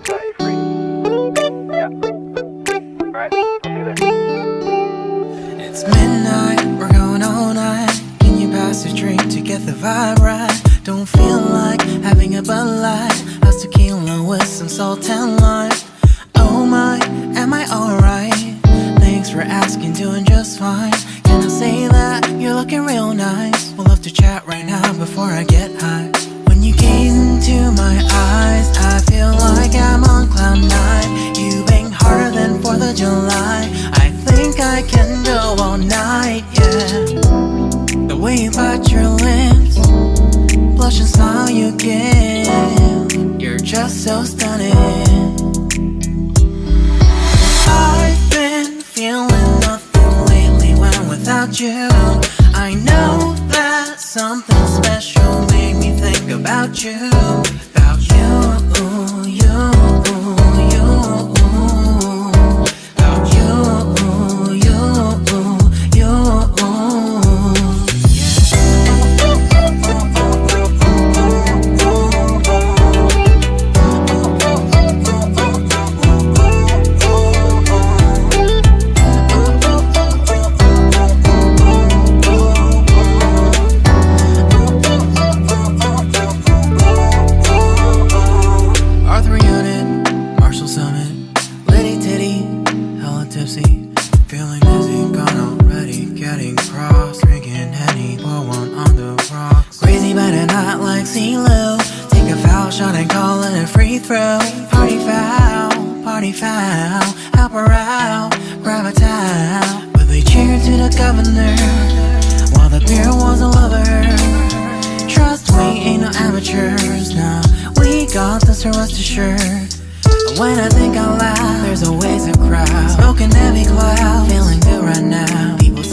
set you free. Yeah. Alright, I'll see you there. It's midnight, we're going all night. Can you pass a drink to get the vibe right? Don't feel like having a Bud Light. How's tequila with some salt and lime? Oh my, am I alright? Thanks for asking, doing just fine. Can I say that you're looking real nice? We'll love to chat right now before I get high. When you gaze into my eyes, I feel like I'm on cloud nine. You bang harder than 4th of July. I think I can go all night, yeah. The way you bite your lips, blush and smile you give, you're just so stunning. I've been feeling nothing lately when without you. I know that something special made me think about you. About you, you, you. About you, you, you. Feeling dizzy, gone already, getting cross. Drinking Henny, pour one on the rocks. Crazy but not like CeeLo. Take a foul shot and call it a free throw. Party foul, help her out, grab a towel. But they cheered to the governor, while the beer was a lover. Trust we ain't no amateurs, nah. We got this, so rest assured. When I think I